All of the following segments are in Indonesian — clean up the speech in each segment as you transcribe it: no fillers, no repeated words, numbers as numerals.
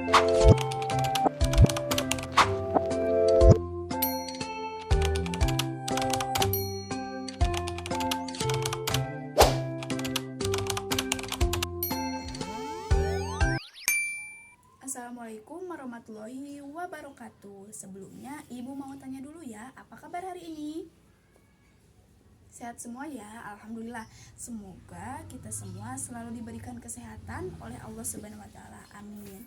Assalamualaikum warahmatullahi wabarakatuh. Sebelumnya ibu mau tanya dulu ya, apa kabar hari ini? Sehat semua ya, alhamdulillah. Semoga kita semua selalu diberikan kesehatan oleh Allah Subhanahu wa taala. Amin.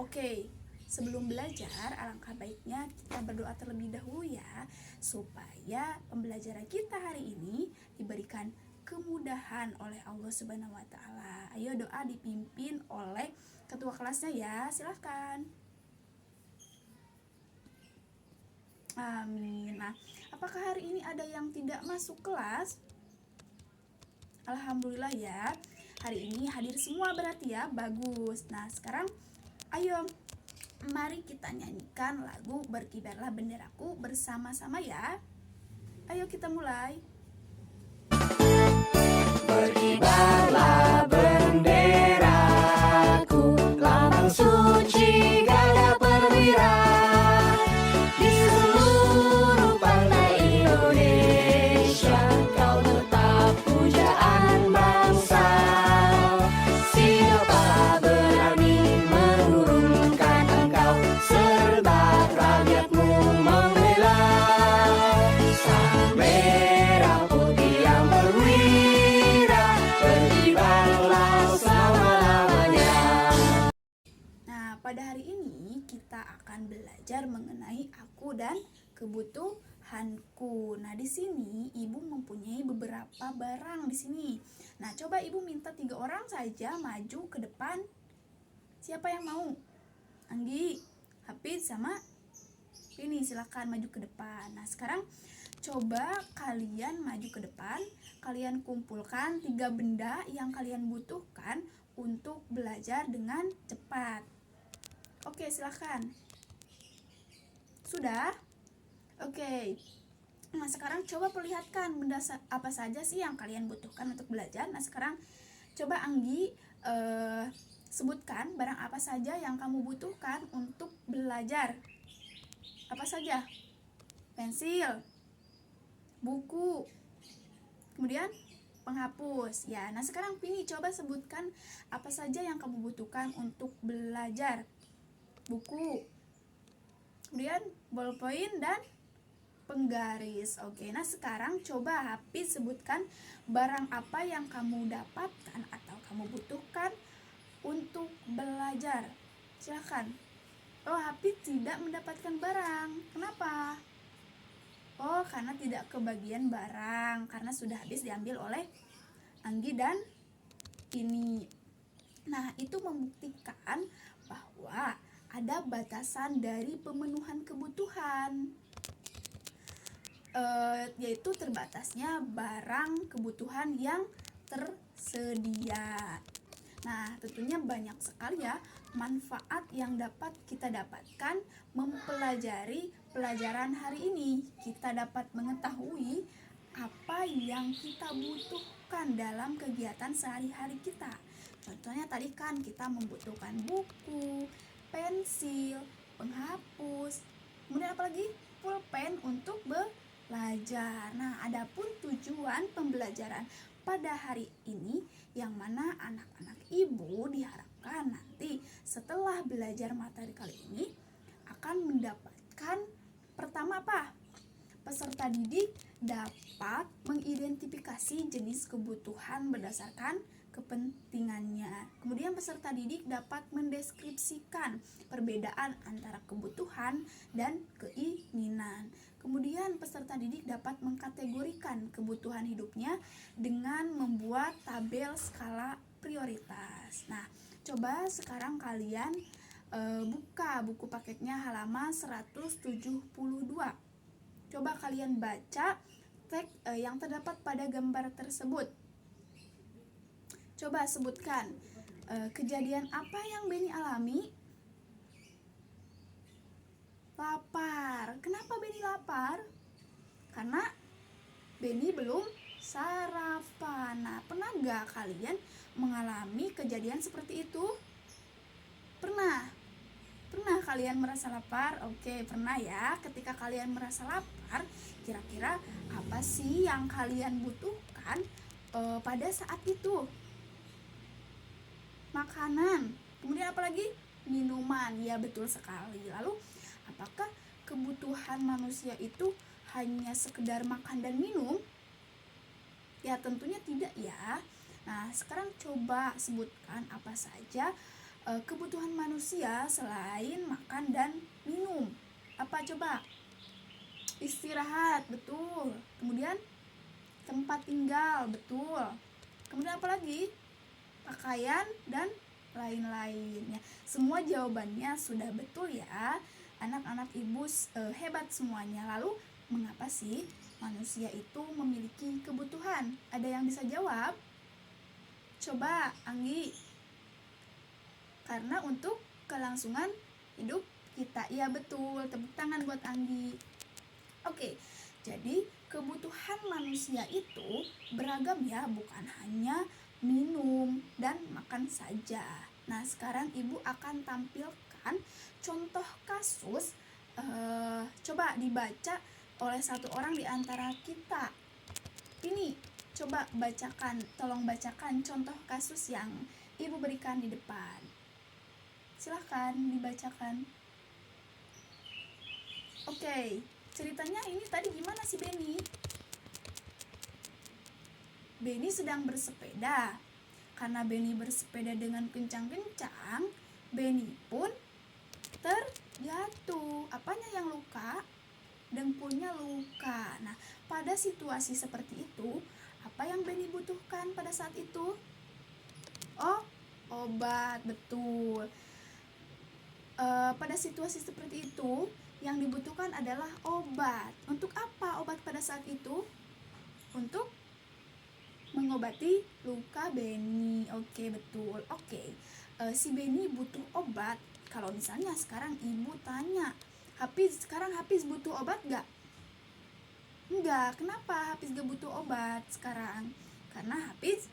Oke, sebelum belajar alangkah baiknya kita berdoa terlebih dahulu ya, supaya pembelajaran kita hari ini diberikan kemudahan oleh Allah Subhanahu wa taala. Ayo doa dipimpin oleh ketua kelasnya ya, silahkan. Amin. Nah, apakah hari ini ada yang tidak masuk kelas? Alhamdulillah ya, hari ini hadir semua berarti ya, bagus. Nah, sekarang ayo mari kita nyanyikan lagu Berkibarlah Benderaku bersama-sama ya. Ayo kita mulai. Berkibarlah benderaku, lambang suci gagah perwira. Di seluruh pantai Indonesia, kau tetap pujaan bangsa. Siapa berani menurunkan engkau, serta rakyatmu membela. Sang merah putih yang perwira, berkibarlah selama-lamanya. Nah, pada hari ini kita akan belajar mengenai aku dan kebutuhanku. Nah, di sini ibu mempunyai beberapa barang di sini. Nah, coba ibu minta 3 orang saja maju ke depan. Siapa yang mau? Anggi, Hafiz, sama ini silakan maju ke depan. Nah, sekarang coba kalian maju ke depan. Kalian kumpulkan 3 benda yang kalian butuhkan untuk belajar dengan cepat. Oke, silakan. Sudah? Oke. Nah, sekarang coba perlihatkan benda apa saja sih yang kalian butuhkan untuk belajar. Nah, sekarang coba Anggi sebutkan barang apa saja yang kamu butuhkan untuk belajar. Apa saja? Pensil, buku, kemudian penghapus. Ya, nah sekarang Pini coba sebutkan apa saja yang kamu butuhkan untuk belajar. Buku, kemudian ballpoint dan penggaris. Oke, nah sekarang coba Hafiz sebutkan barang apa yang kamu dapatkan atau kamu butuhkan untuk belajar. Silakan. Oh, Hafiz tidak mendapatkan barang. Kenapa? Oh, karena tidak kebagian barang, karena sudah habis diambil oleh Anggi dan ini. Nah, itu membuktikan bahwa ada batasan dari pemenuhan kebutuhan, yaitu terbatasnya barang kebutuhan yang tersedia. Nah, tentunya banyak sekali ya manfaat yang dapat kita dapatkan mempelajari pelajaran hari ini. Kita dapat mengetahui apa yang kita butuhkan dalam kegiatan sehari-hari kita. Contohnya tadi kan kita membutuhkan buku, pensil, penghapus, kemudian apa lagi? Pulpen untuk belajar. Nah, adapun tujuan pembelajaran pada hari ini yang mana anak-anak ibu diharapkan nanti setelah belajar materi kali ini akan mendapatkan pertama apa? Peserta didik dapat mengidentifikasi jenis kebutuhan berdasarkan kepentingannya. Kemudian peserta didik dapat mendeskripsikan perbedaan antara kebutuhan dan keinginan. Kemudian peserta didik dapat mengkategorikan kebutuhan hidupnya dengan membuat tabel skala prioritas. Nah, coba sekarang kalian buka buku paketnya halaman 172. Coba kalian baca teks yang terdapat pada gambar tersebut. Coba sebutkan kejadian apa yang Beni alami? Lapar. Kenapa Beni lapar? Karena Beni belum sarapan. Nah, pernah gak kalian mengalami kejadian seperti itu? Pernah. Pernah kalian merasa lapar? Oke, pernah ya. Ketika kalian merasa lapar, kira-kira apa sih yang kalian butuhkan pada saat itu? Makanan. Kemudian apa lagi? Minuman. Ya, betul sekali. Lalu, apakah kebutuhan manusia itu hanya sekedar makan dan minum? Ya, tentunya tidak ya. Nah, sekarang coba sebutkan apa saja kebutuhan manusia selain makan dan minum. Apa coba? Istirahat, betul. Kemudian tempat tinggal, betul. Kemudian apa lagi? Pakaian dan lain-lainnya. Semua jawabannya sudah betul ya. Anak-anak ibu hebat semuanya. Lalu mengapa sih manusia itu memiliki kebutuhan? Ada yang bisa jawab? Coba, Anggi. Karena untuk kelangsungan hidup kita. Iya betul, tepuk tangan buat Anggi. Oke, jadi kebutuhan manusia itu beragam ya, bukan hanya minum dan makan saja. Nah, sekarang ibu akan tampilkan contoh kasus. Coba dibaca oleh satu orang di antara kita. Ini, coba bacakan, tolong bacakan contoh kasus yang ibu berikan di depan. Silahkan dibacakan. Oke, ceritanya ini tadi gimana sih Benny? Benny sedang bersepeda. Karena Benny bersepeda dengan kencang-kencang, Benny pun terjatuh. Apanya yang luka? Dengkulnya luka. Nah, pada situasi seperti itu, apa yang Benny butuhkan pada saat itu? Oh, obat, betul. Pada situasi seperti itu, yang dibutuhkan adalah obat. Untuk apa obat pada saat itu? Untuk mengobati luka Benny. Oke, betul. Oke, si Benny butuh obat. Kalau misalnya sekarang ibu tanya, sekarang Hafiz butuh obat gak? Enggak. Kenapa Hafiz gak butuh obat sekarang? Karena Hafiz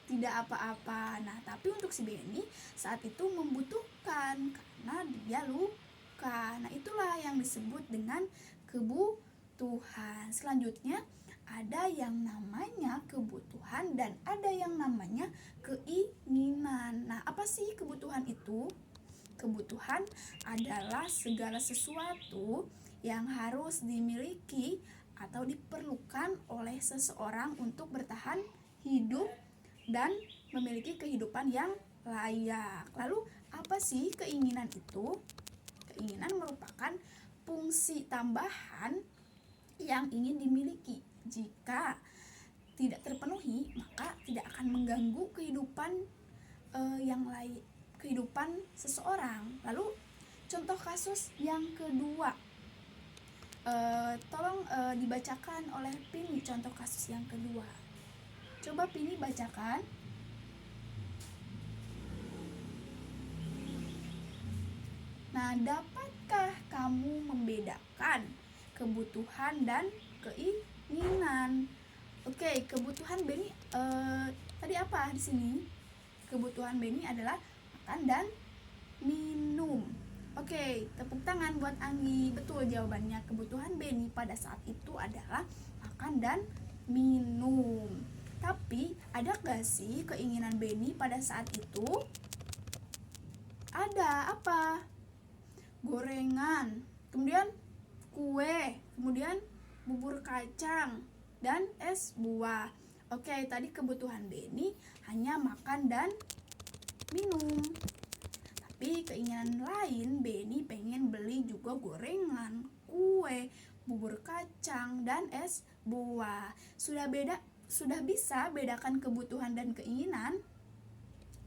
tidak apa-apa. Nah, tapi untuk si Benny saat itu membutuhkan karena dia luka. Nah, itulah yang disebut dengan kebutuhan. Selanjutnya ada yang namanya kebutuhan dan ada yang namanya keinginan. Nah, apa sih kebutuhan itu? Kebutuhan adalah segala sesuatu yang harus dimiliki atau diperlukan oleh seseorang untuk bertahan hidup dan memiliki kehidupan yang layak. Lalu apa sih keinginan itu? Keinginan merupakan fungsi tambahan yang ingin dimiliki. Jika tidak terpenuhi, maka tidak akan mengganggu kehidupan yang lain, kehidupan seseorang. Lalu contoh kasus yang kedua, tolong dibacakan oleh Pini contoh kasus yang kedua. Coba Pini bacakan. Nah, dapatkah kamu membedakan kebutuhan dan keinginan? Oke, kebutuhan Benny tadi apa di sini? Kebutuhan Benny adalah makan dan minum. Oke, tepuk tangan buat Anggi. Betul jawabannya. Kebutuhan Benny pada saat itu adalah makan dan minum. Tapi ada gak sih keinginan Benny pada saat itu? Ada apa? Gorengan, kemudian kue, kemudian bubur kacang, dan es buah. Oke, tadi kebutuhan Benny hanya makan dan minum. Tapi keinginan lain, Benny pengen beli juga gorengan, kue, bubur kacang, dan es buah. Sudah bisa bedakan kebutuhan dan keinginan?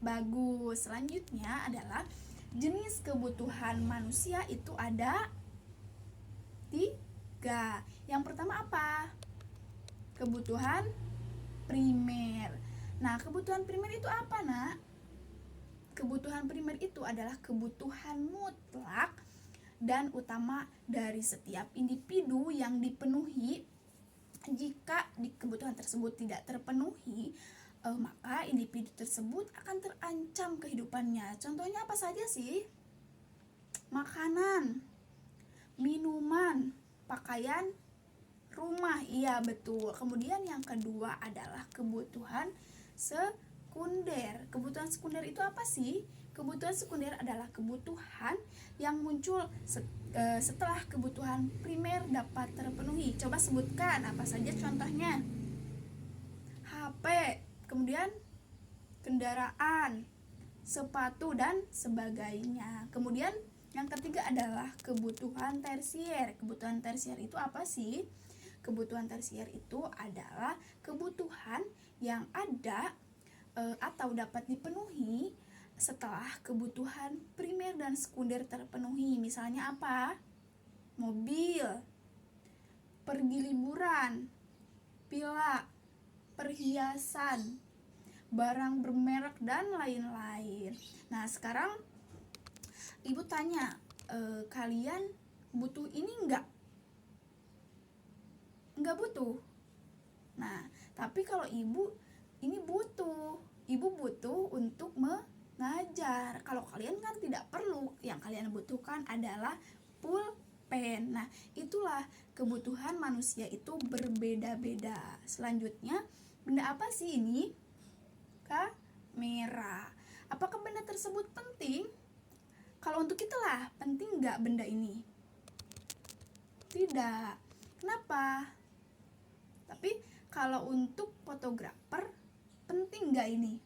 Bagus. Selanjutnya adalah jenis kebutuhan manusia itu ada 3. Yang pertama apa? Kebutuhan primer. Nah, kebutuhan primer itu apa, Nak? Kebutuhan primer itu adalah kebutuhan mutlak dan utama dari setiap individu yang dipenuhi. Jika kebutuhan tersebut tidak terpenuhi, maka individu tersebut akan terancam kehidupannya. Contohnya apa saja sih? makanan, minuman, pakaian, rumah. Iya, betul. Kemudian yang kedua adalah kebutuhan sekunder. Kebutuhan sekunder itu apa sih? Kebutuhan sekunder adalah kebutuhan yang muncul setelah kebutuhan primer dapat terpenuhi. Coba sebutkan apa saja contohnya. HP, kemudian kendaraan, sepatu, dan sebagainya. Kemudian yang ketiga adalah kebutuhan tersier. Kebutuhan tersier itu apa sih? Kebutuhan tersier itu adalah kebutuhan yang ada atau dapat dipenuhi setelah kebutuhan primer dan sekunder terpenuhi. Misalnya apa? Mobil, pergi liburan, villa, perhiasan, barang bermerek, dan lain-lain. Nah, sekarang ibu tanya, kalian butuh ini enggak? Enggak butuh. Nah, tapi kalau ibu ini butuh. Ibu butuh untuk mengajar. Kalau kalian kan tidak perlu. Yang kalian butuhkan adalah pulpen. Nah, itulah kebutuhan manusia itu berbeda-beda. Selanjutnya, benda apa sih ini? Kamera. Apakah benda tersebut penting? Kalau untuk kita lah, penting nggak benda ini? Tidak. Kenapa? Tapi kalau untuk fotografer, penting nggak ini?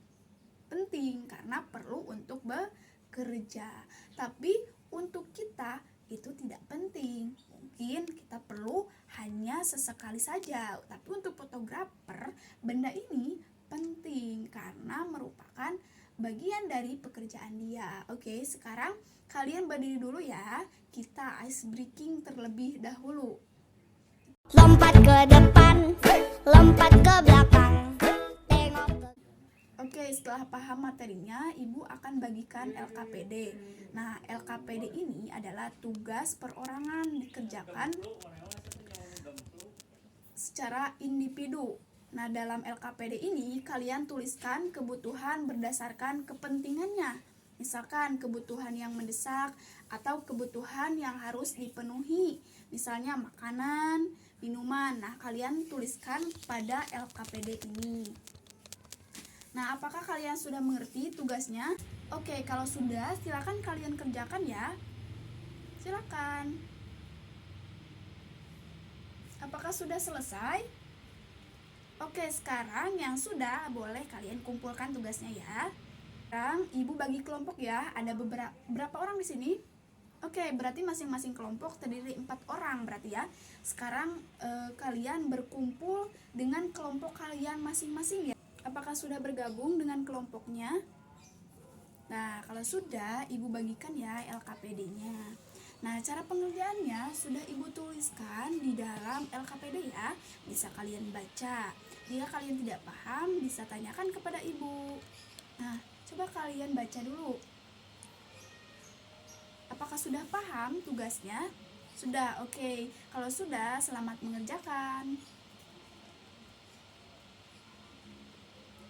Penting, karena perlu untuk bekerja. Tapi untuk kita itu tidak penting. Mungkin kita perlu hanya sesekali saja. Tapi untuk fotografer, benda ini penting karena merupakan bagian dari pekerjaan dia. Oke, sekarang kalian berdiri dulu ya. Kita ice breaking terlebih dahulu. Lompat ke depan, lompat ke belakang, tengok ke... Oke, setelah paham materinya, Ibu akan bagikan LKPD. Nah, LKPD ini adalah tugas perorangan dikerjakan secara individu. Nah, dalam LKPD ini kalian tuliskan kebutuhan berdasarkan kepentingannya. Misalkan kebutuhan yang mendesak atau kebutuhan yang harus dipenuhi. Misalnya makanan, minuman. Nah, kalian tuliskan pada LKPD ini. Nah, apakah kalian sudah mengerti tugasnya? Oke, kalau sudah, silakan kalian kerjakan ya. Silakan. Apakah sudah selesai? Oke, sekarang yang sudah boleh kalian kumpulkan tugasnya ya. Sekarang Ibu bagi kelompok ya. Ada berapa orang di sini? Oke, berarti masing-masing kelompok terdiri 4 orang berarti ya. Sekarang kalian berkumpul dengan kelompok kalian masing-masing ya. Apakah sudah bergabung dengan kelompoknya? Nah, kalau sudah, Ibu bagikan ya LKPD-nya. Nah, cara pengerjaannya sudah Ibu tuliskan di dalam LKPD ya. Bisa kalian baca. Jika kalian tidak paham, bisa tanyakan kepada Ibu. Nah, coba kalian baca dulu. Apakah sudah paham tugasnya? Sudah, oke. Kalau sudah, selamat mengerjakan.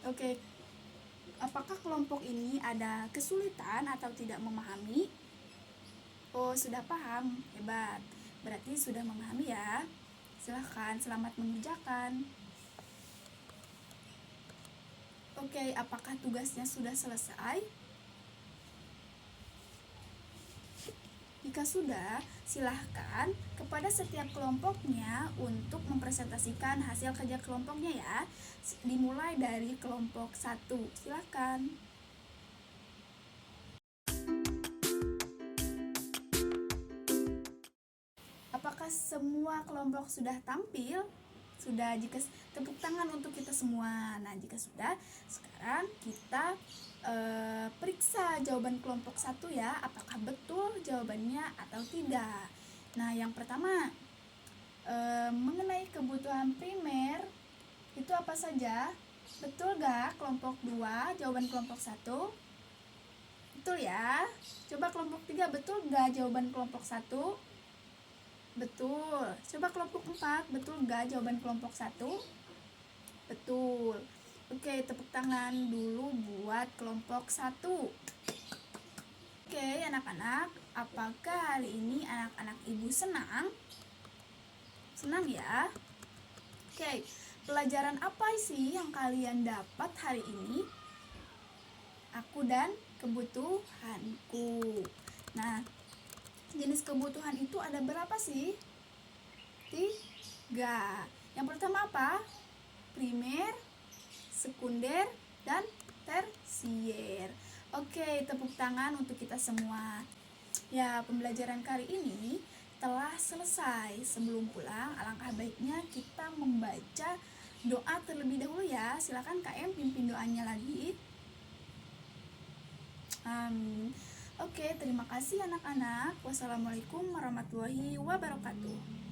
Oke, apakah kelompok ini ada kesulitan atau tidak memahami? Oh, sudah paham, hebat. Berarti sudah memahami ya. Silahkan, selamat mengerjakan. Oke, apakah tugasnya sudah selesai? Jika sudah, silahkan kepada setiap kelompoknya untuk mempresentasikan hasil kerja kelompoknya ya. Dimulai dari kelompok 1. Silahkan. Apakah semua kelompok sudah tampil? Sudah, jika tepuk tangan untuk kita semua. Nah, jika sudah, sekarang kita periksa jawaban kelompok 1 ya. Apakah betul jawabannya atau tidak. Nah, yang pertama, mengenai kebutuhan primer itu apa saja? Betul gak kelompok 2 jawaban kelompok 1? Betul ya. Coba kelompok 3, betul gak jawaban kelompok 1? Betul. Coba kelompok 4, betul gak jawaban kelompok 1? Betul. Oke, tepuk tangan dulu buat kelompok 1. Oke, anak-anak, Apakah hari ini anak-anak ibu senang? Senang ya? Oke, pelajaran apa sih yang kalian dapat hari ini? Aku dan kebutuhanku. Nah, jenis kebutuhan itu ada berapa sih? 3. Yang pertama apa? Primer, sekunder, dan tersier. Oke, tepuk tangan untuk kita semua. Ya, pembelajaran kali ini telah selesai. Sebelum pulang, alangkah baiknya kita membaca doa terlebih dahulu ya. Silakan KM pimpin doanya lagi. Amin. Oke, terima kasih anak-anak. Wassalamualaikum warahmatullahi wabarakatuh.